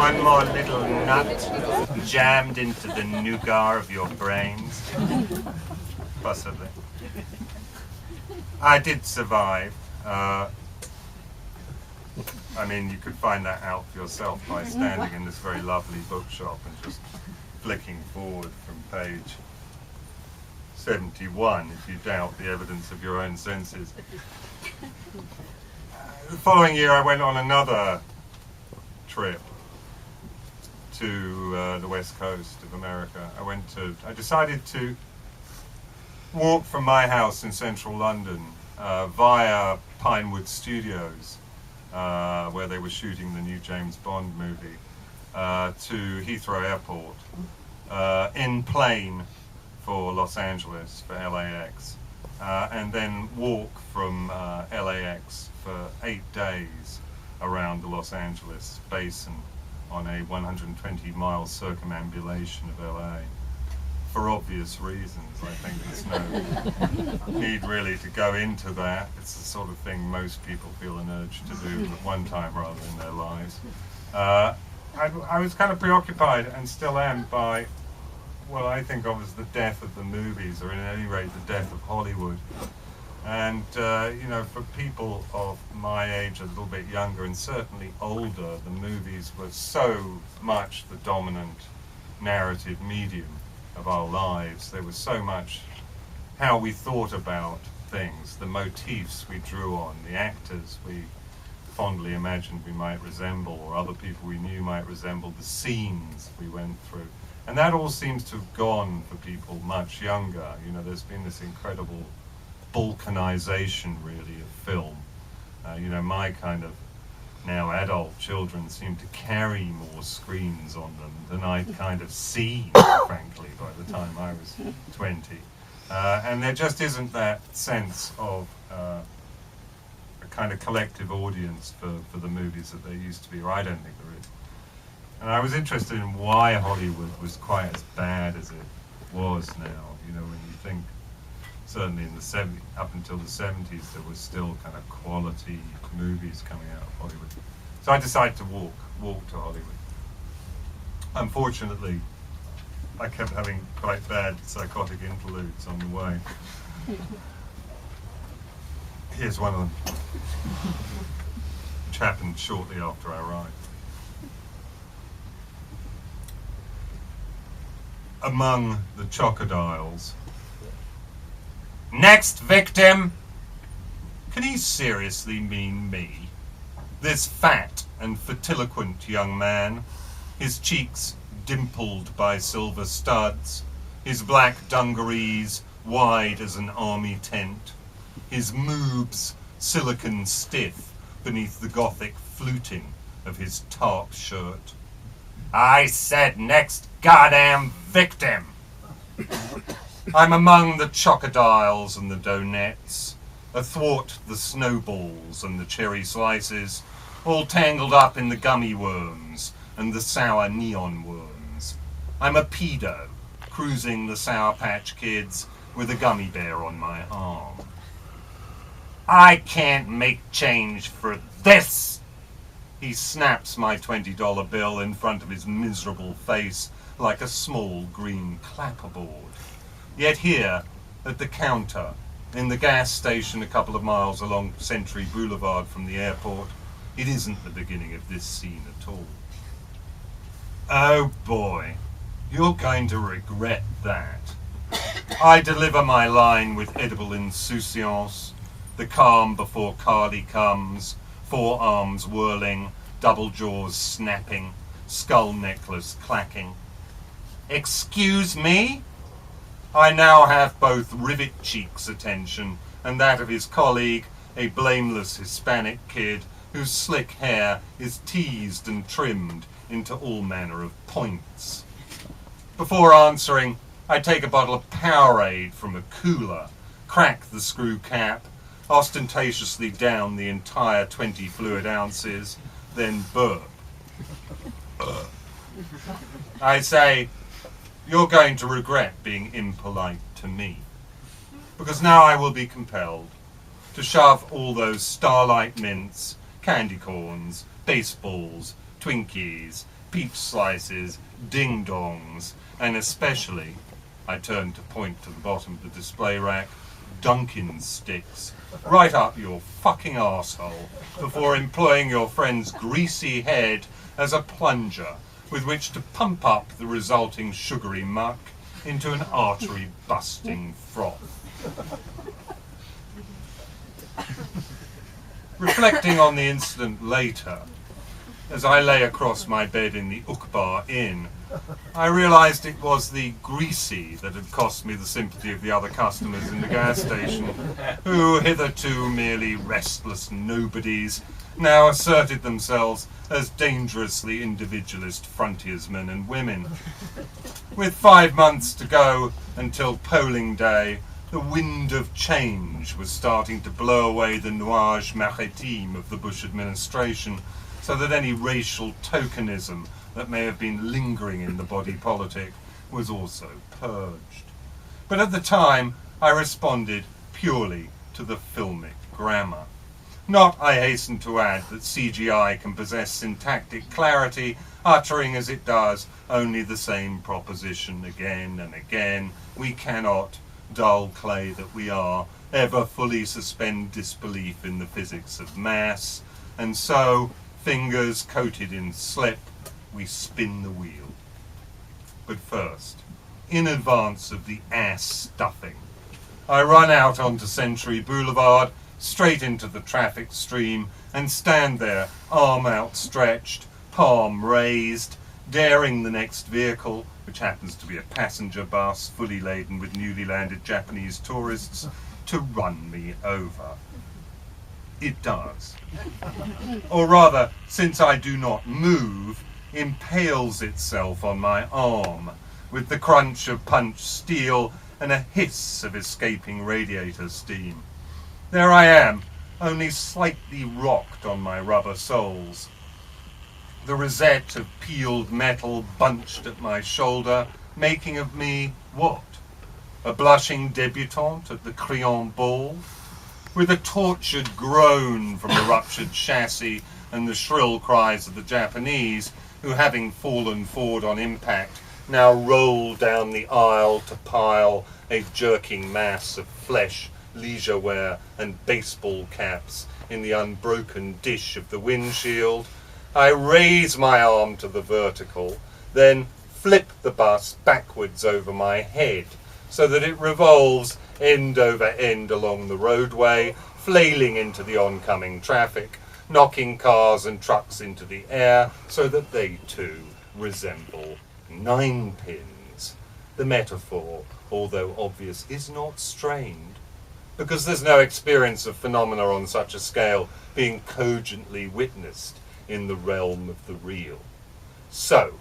One more little nut jammed into the nougat of your brains. Possibly. I did survive. I mean, you could find that out for yourself by standing in this very lovely bookshop and just flicking forward from page 71 if you doubt the evidence of your own senses. The following year I went on another trip to the west coast of America. I decided to walk from my house in central London via Pinewood Studios, where they were shooting the new James Bond movie, to Heathrow Airport, in plane for Los Angeles, for LAX, and then walk from LAX for 8 days around the Los Angeles basin on a 120-mile circumambulation of LA. For obvious reasons. I think there's no need really to go into that. It's the sort of thing most people feel an urge to do at one time rather in their lives. I was kind of preoccupied, and still am, by what I think of as the death of the movies, or at any rate the death of Hollywood. And you know, for people of my age, a little bit younger and certainly older, the movies were so much the dominant narrative medium of our lives. There was so much how we thought about things, the motifs we drew on, the actors we fondly imagined we might resemble, or other people we knew might resemble, the scenes we went through. And that all seems to have gone for people much younger. You know, there's been this incredible balkanization, really, of film. You know, my kind of now adult children seem to carry more screens on them than I'd kind of seen, frankly, by the time I was 20. And there just isn't that sense of a kind of collective audience for the movies that there used to be, or I don't think there is. And I was interested in why Hollywood was quite as bad as it was now. You know, when you think, certainly in the 70s, up until the 70s, there was still kind of quality movies coming out of Hollywood. So I decided to walk to Hollywood. Unfortunately, I kept having quite bad psychotic interludes on the way. Here's one of them, which happened shortly after I arrived. Among the crocodiles. Next victim! Can he seriously mean me? This fat and fertiloquent young man, his cheeks dimpled by silver studs, his black dungarees wide as an army tent, his moobs silicon stiff beneath the gothic fluting of his tarp shirt. I said next goddamn victim! I'm among the crocodiles and the donettes, athwart the snowballs and the cherry slices, all tangled up in the gummy worms and the sour neon worms. I'm a pedo, cruising the Sour Patch Kids with a gummy bear on my arm. I can't make change for this! He snaps my $20 bill in front of his miserable face like a small green clapperboard. Yet here, at the counter, in the gas station a couple of miles along Century Boulevard from the airport, it isn't the beginning of this scene at all. Oh boy, you're going to regret that. I deliver my line with edible insouciance, the calm before Carly comes, forearms whirling, double jaws snapping, skull necklace clacking. Excuse me? I now have both Rivet Cheek's attention and that of his colleague, a blameless Hispanic kid whose slick hair is teased and trimmed into all manner of points. Before answering, I take a bottle of Powerade from a cooler, crack the screw cap, ostentatiously down the entire 20 fluid ounces, then burp. I say, you're going to regret being impolite to me, because now I will be compelled to shove all those Starlight Mints, candy corns, baseballs, Twinkies, peach slices, ding-dongs, and especially, I turned to point to the bottom of the display rack, Dunkin' sticks, right up your fucking arsehole before employing your friend's greasy head as a plunger with which to pump up the resulting sugary muck into an artery-busting froth. Reflecting on the incident later, as I lay across my bed in the Ukbar Inn, I realised it was the greasy that had cost me the sympathy of the other customers in the gas station, who, hitherto merely restless nobodies, now asserted themselves as dangerously individualist frontiersmen and women. With 5 months to go until polling day, the wind of change was starting to blow away the nuage maritime of the Bush administration, so that any racial tokenism that may have been lingering in the body politic was also purged. But at the time, I responded purely to the filmic grammar. Not, I hasten to add, that CGI can possess syntactic clarity, uttering as it does only the same proposition again and again. We cannot, dull clay that we are, ever fully suspend disbelief in the physics of mass, and so, fingers coated in slip, we spin the wheel. But first, in advance of the ass stuffing, I run out onto Century Boulevard, straight into the traffic stream, and stand there, arm outstretched, palm raised, daring the next vehicle, which happens to be a passenger bus fully laden with newly landed Japanese tourists, to run me over. It does. Or rather, since I do not move, impales itself on my arm, with the crunch of punched steel and a hiss of escaping radiator steam. There I am, only slightly rocked on my rubber soles. The rosette of peeled metal bunched at my shoulder, making of me what? A blushing debutante at the Crillon Ball? With a tortured groan from the ruptured chassis and the shrill cries of the Japanese, who, having fallen forward on impact, now roll down the aisle to pile a jerking mass of flesh, leisure wear, and baseball caps in the unbroken dish of the windshield, I raise my arm to the vertical, then flip the bus backwards over my head, so that it revolves end over end along the roadway, flailing into the oncoming traffic, knocking cars and trucks into the air, so that they too resemble ninepins. The metaphor, although obvious, is not strained, because there's no experience of phenomena on such a scale being cogently witnessed in the realm of the real. So,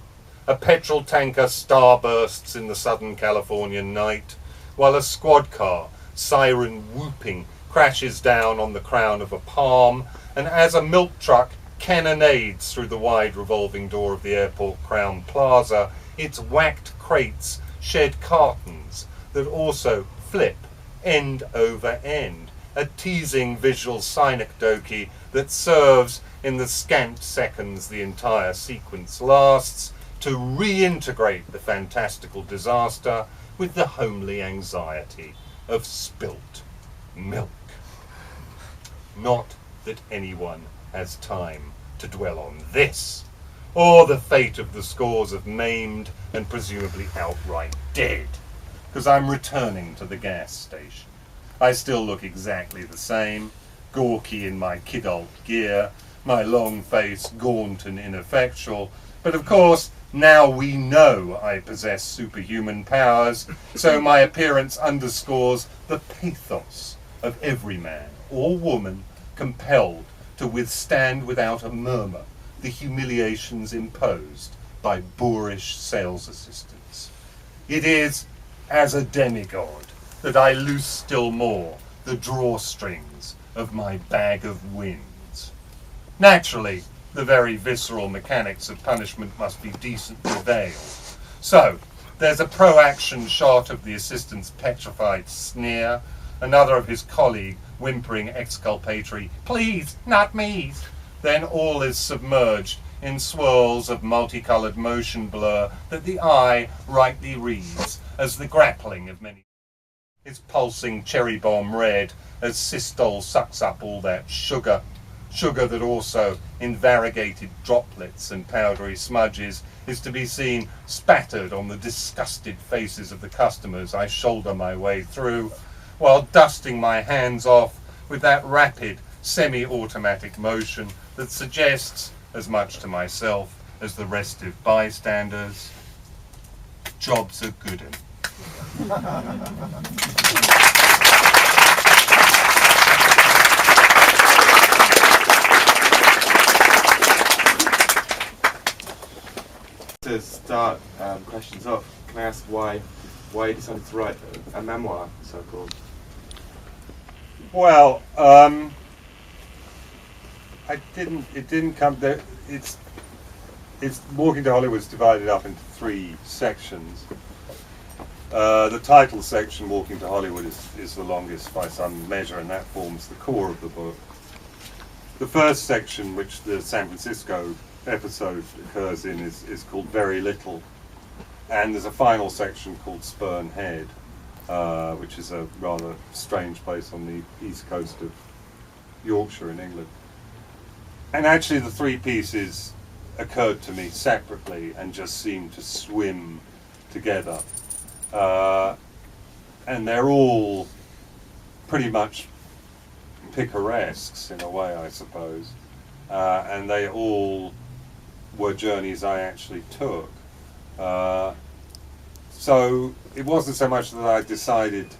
a petrol tanker starbursts in the Southern Californian night, while a squad car, siren whooping, crashes down on the crown of a palm, and as a milk truck cannonades through the wide revolving door of the airport Crown Plaza, its whacked crates shed cartons that also flip end over end, a teasing visual synecdoche that serves, in the scant seconds the entire sequence lasts, to reintegrate the fantastical disaster with the homely anxiety of spilt milk. Not that anyone has time to dwell on this, or the fate of the scores of maimed and presumably outright dead, because I'm returning to the gas station. I still look exactly the same, gawky in my kidult gear, my long face gaunt and ineffectual, but of course now we know I possess superhuman powers, so my appearance underscores the pathos of every man or woman compelled to withstand without a murmur the humiliations imposed by boorish sales assistants. It is as a demigod that I loose still more the drawstrings of my bag of winds. Naturally, the very visceral mechanics of punishment must be decently veiled. So, there's a pro-action shot of the assistant's petrified sneer, another of his colleague whimpering exculpatory, "Please, not me." Then all is submerged in swirls of multicoloured motion blur that the eye rightly reads as the grappling of many. It's pulsing cherry bomb red as systole sucks up all that sugar that also, in variegated droplets and powdery smudges, is to be seen spattered on the disgusted faces of the customers I shoulder my way through, while dusting my hands off with that rapid, semi-automatic motion that suggests as much to myself as the restive bystanders. Jobs are good 'un. To start questions off, can I ask why you decided to write a memoir, so-called? Well, it didn't come there. It's Walking to Hollywood's divided up into 3 sections. The title section, Walking to Hollywood, is the longest by some measure, and that forms the core of the book. The first section, which the San Francisco episode occurs in, is called Very Little, and there's a final section called Spurn Head, which is a rather strange place on the east coast of Yorkshire in England. And actually the 3 pieces occurred to me separately and just seemed to swim together, and they're all pretty much picaresques in a way, I suppose, and they all were journeys I actually took. So it wasn't so much that I decided.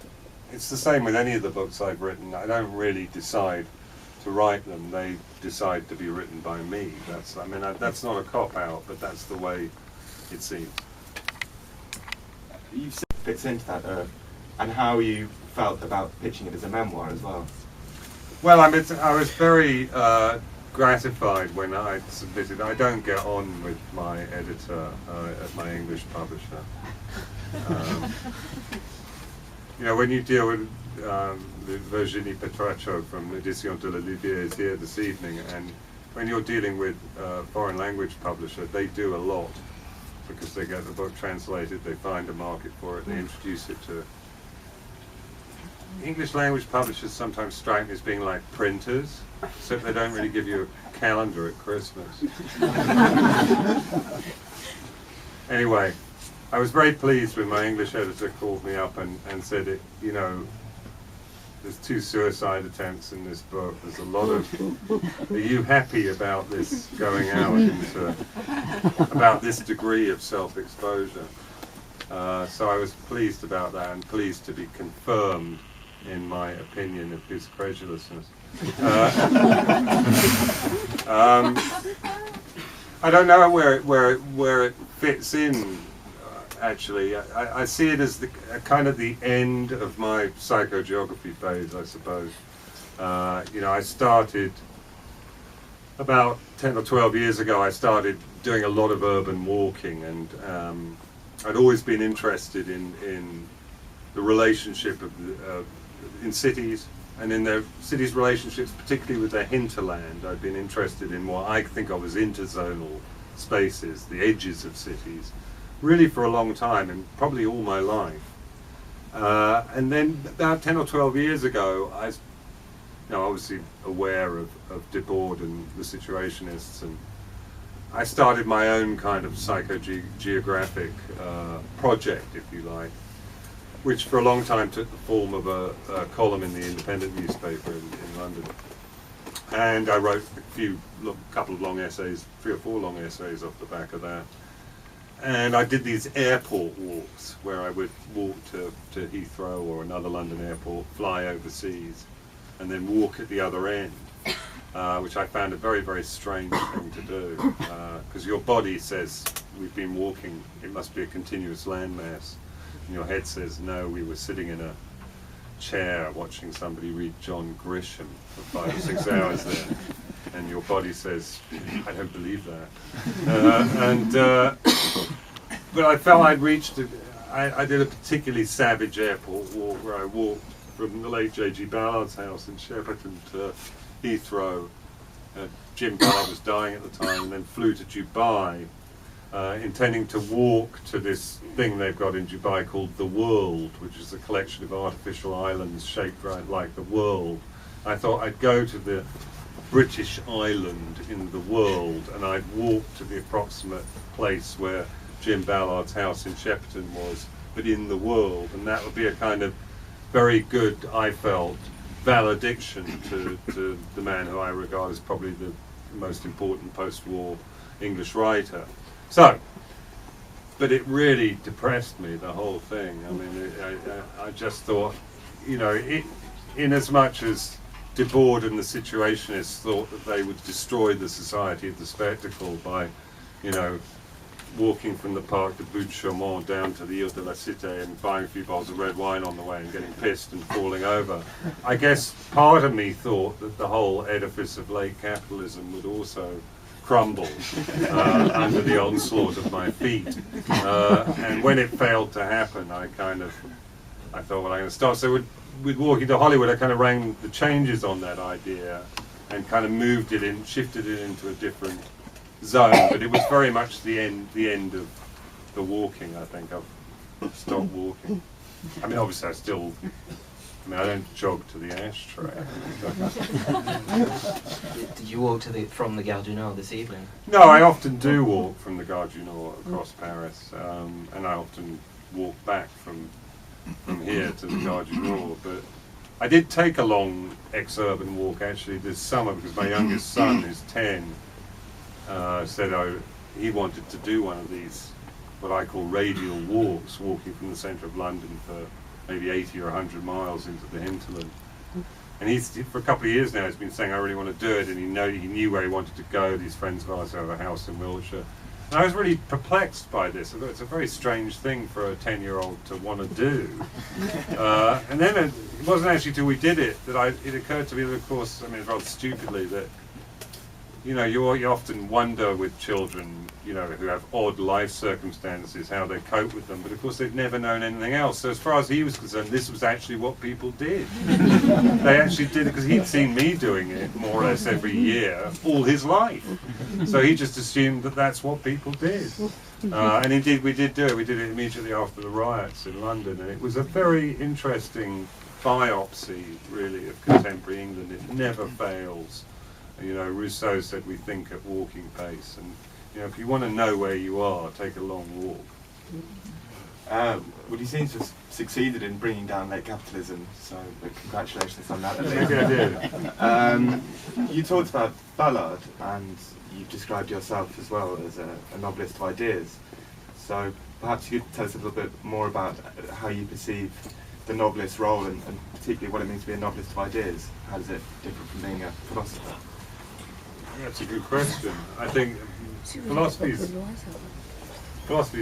It's the same with any of the books I've written. I don't really decide to write them. They decide to be written by me. That's not a cop-out, but that's the way it seems. You've said it fits into that, and how you felt about pitching it as a memoir as well. Well, I was very gratified when I submitted. I don't get on with my editor at my English publisher. When you deal with Virginie Petraccio from Edition de la Lumière is here this evening, and when you're dealing with a foreign language publisher, they do a lot, because they get the book translated, they find a market for it, they introduce it to English language publishers. Sometimes strike me as being like printers, except they don't really give you a calendar at Christmas. Anyway, I was very pleased when my English editor called me up and said, there's 2 suicide attempts in this book. There's a lot of. Are you happy about this going out into about this degree of self-exposure? So I was pleased about that, and pleased to be confirmed in my opinion of his credulousness. I don't know where it fits in. Actually, I see it as the kind of the end of my psychogeography phase, I suppose. I started about 10 or 12 years ago. I started doing a lot of urban walking, and I'd always been interested in the relationship in cities, and in their cities' relationships, particularly with their hinterland. I'd been interested in what I think of as interzonal spaces, the edges of cities, really for a long time, and probably all my life. And then about 10 or 12 years ago, I was obviously aware of Debord and the Situationists, and I started my own kind of psychogeographic project, if you like, which for a long time took the form of a column in the Independent newspaper in London. And I wrote a couple of long essays, 3 or 4 long essays off the back of that. And I did these airport walks where I would walk to Heathrow or another London airport, fly overseas, and then walk at the other end, which I found a very, very strange thing to do, because your body says, we've been walking, it must be a continuous landmass, and your head says, no, we were sitting in a chair watching somebody read John Grisham for 5 or 6 hours there. And your body says, I don't believe that. But I felt I'd reached I did a particularly savage airport walk where I walked from the late J.G. Ballard's house in Shepperton to Heathrow, Jim Ballard was dying at the time, and then flew to Dubai, intending to walk to this thing they've got in Dubai called the World, which is a collection of artificial islands shaped right like the world. I thought I'd go to the British island in the world, and I'd walk to the approximate place where Jim Ballard's house in Shepperton was, but in the world, and that would be a kind of very good, I felt, valediction to the man who I regard as probably the most important post-war English writer. So, but it really depressed me, the whole thing. I mean, I just thought, you know, in as much as Debord and the Situationists thought that they would destroy the society of the spectacle by, you know, walking from the Parc de Bout-de-Chaumont down to the Ile de la Cité and buying a few bottles of red wine on the way and getting pissed and falling over. I guess part of me thought that the whole edifice of late capitalism would also crumble under the onslaught of my feet. And when it failed to happen, I thought, well, I'm going to start. So with walking to Hollywood, I kind of rang the changes on that idea and kind of moved it in, shifted it into a different zone, but it was very much the end of the walking. I think I've stopped walking. I mean, obviously I don't jog to the ashtray. Did you walk from the Gare du Nord this evening? No, I often do walk from the Gare du Nord across Paris, and I often walk back from here to the Gare du Nord, but I did take a long ex-urban walk actually this summer because my youngest son, who's 10, said he wanted to do one of these, what I call radial walks, walking from the centre of London for maybe 80 or 100 miles into the hinterland. And for a couple of years now, he's been saying, I really want to do it, and he knew where he wanted to go. These friends of ours have a house in Wiltshire. And I was really perplexed by this. I thought it's a very strange thing for a 10-year-old to want to do. And then it wasn't actually till we did it that it occurred to me that, of course, I mean, rather stupidly, that you know, you often wonder with children, you know, who have odd life circumstances, how they cope with them, but of course they've never known anything else. So as far as he was concerned, this was actually what people did. They actually did it because he'd seen me doing it more or less every year, all his life. So he just assumed that that's what people did. And indeed we did do it. We did it immediately after the riots in London, and it was a very interesting biopsy, really, of contemporary England. It never fails. You know, Rousseau said we think at walking pace, and you know, if you want to know where you are, take a long walk. Well, you seem to have succeeded in bringing down late capitalism, so congratulations on that. Maybe I did. You talked about Ballard, and you've described yourself as well as a novelist of ideas. So perhaps you could tell us a little bit more about how you perceive the novelist's role, and particularly what it means to be a novelist of ideas. How does it differ from being a philosopher? That's a good question. I think philosophy's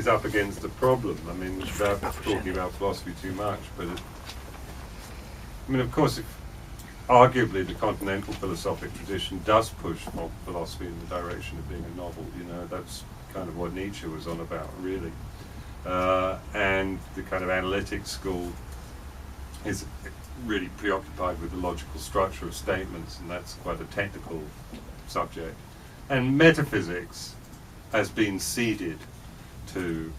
up against a problem. I mean, without talking about philosophy too much, but I mean, of course, arguably the continental philosophic tradition does push philosophy in the direction of being a novel. You know, that's kind of what Nietzsche was on about, really. And the kind of analytic school is really preoccupied with the logical structure of statements, and that's quite a technical subject. And metaphysics has been ceded to,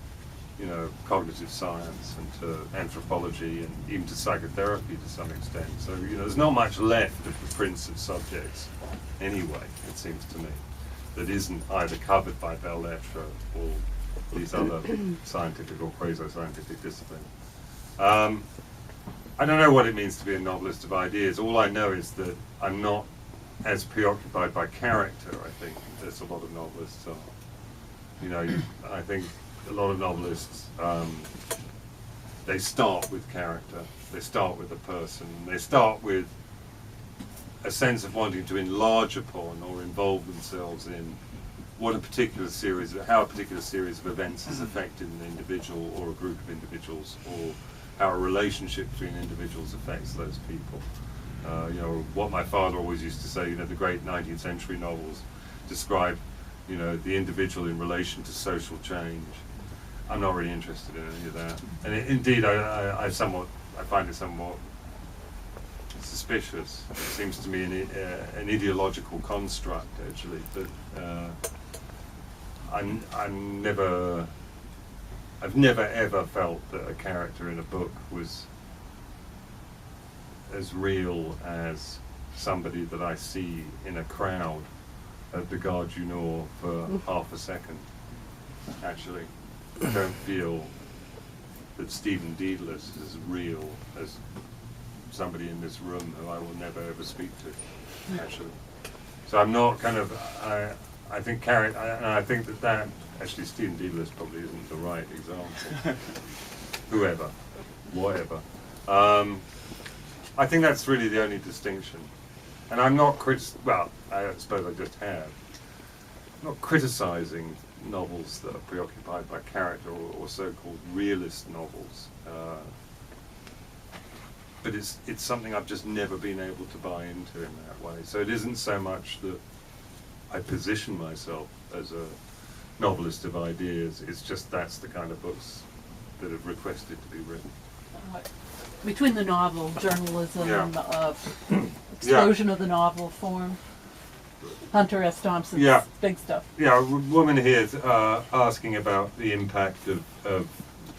you know, cognitive science and to anthropology and even to psychotherapy to some extent. So, you know, there's not much left of the prince of subjects anyway, it seems to me, that isn't either covered by belles lettres or these other scientific or quasi-scientific disciplines. I don't know what it means to be a novelist of ideas. All I know is that I'm not as preoccupied by character, I think, as a lot of novelists are. You know, I think a lot of novelists, they start with character, they start with a person, they start with a sense of wanting to enlarge upon or involve themselves in how a particular series of events has affected an individual or a group of individuals, or how a relationship between individuals affects those people. You know, what my father always used to say, you know, the great 19th century novels describe, you know, the individual in relation to social change. I'm not really interested in any of that. And indeed, I find it somewhat suspicious. It seems to me an ideological construct, actually. That I've never ever felt that a character in a book was as real as somebody that I see in a crowd at the Gare du Nord for half a second. Actually, I don't feel that Stephen Dedalus is as real as somebody in this room who I will never ever speak to, actually. So I'm not kind of, I think I think that actually Stephen Dedalus probably isn't the right example. Whoever, whatever. I think that's really the only distinction. And I'm not well, I suppose I just have. I'm not criticising novels that are preoccupied by character or so-called realist novels. But it's something I've just never been able to buy into in that way. So it isn't so much that I position myself as a novelist of ideas, it's just that's the kind of books that have requested to be written. Between the novel, journalism, Yeah. explosion of the novel form, Hunter S. Thompson's big stuff. Yeah, a woman here is asking about the impact of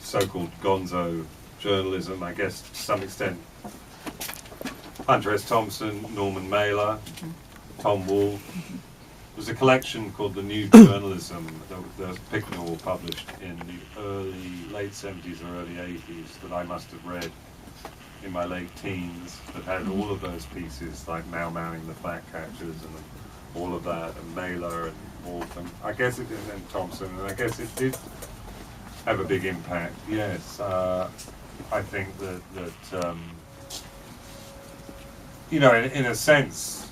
so-called gonzo journalism, I guess to some extent. Hunter S. Thompson, Norman Mailer, Tom Wolfe. There's a collection called The New Journalism that Picknell published in the late 70s or early 80s that I must have read in my late teens, that had all of those pieces like Mau Mauing the Flat Catchers and all of that, and Mailer and Wolfe, and I guess it did, and Thompson, and I guess it did have a big impact, yes. I think that you know, in a sense,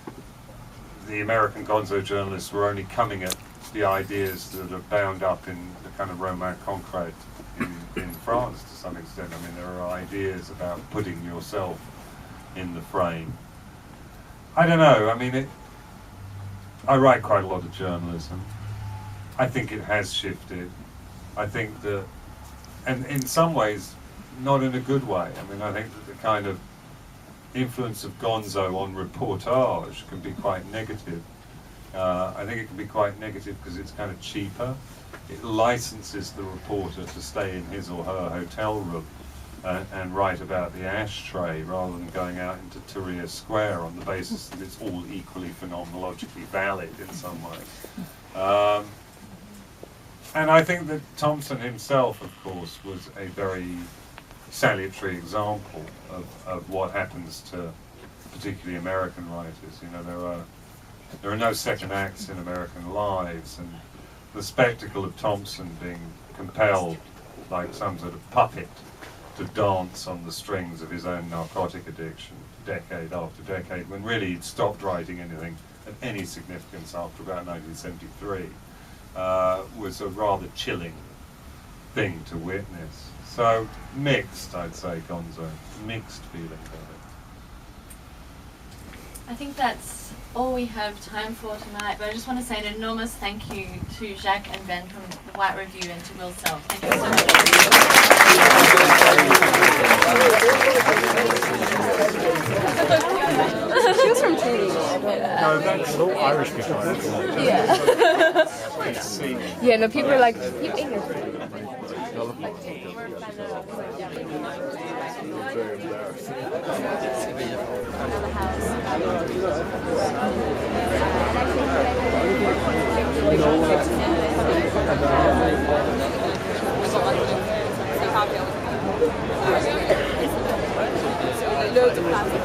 the American gonzo journalists were only coming at the ideas that are bound up in the kind of Roman concrete in France to some extent. I mean, there are ideas about putting yourself in the frame. I don't know, I mean, I write quite a lot of journalism. I think it has shifted. I think that, and in some ways, not in a good way. I mean, I think that the kind of influence of gonzo on reportage can be quite negative. I think it can be quite negative because it's kind of cheaper. It licenses the reporter to stay in his or her hotel room and write about the ashtray rather than going out into Tahrir Square on the basis that it's all equally phenomenologically valid in some way. And I think that Thompson himself, of course, was a very salutary example of what happens to particularly American writers. You know, there are no second acts in American lives, and the spectacle of Thompson being compelled, like some sort of puppet, to dance on the strings of his own narcotic addiction decade after decade, when really he'd stopped writing anything of any significance after about 1973, was a rather chilling thing to witness. So mixed, I'd say, gonzo. Mixed feeling about it. I think that's all we have time for tonight, but I just want to say an enormous thank you to Jacques and Ben from the White Review and to Will Self. Thank you so much. She was from Trinity. No, that's all Irish people. Yeah. Yeah, no, people are like, you English. Very embarrassing. Loads of plastic.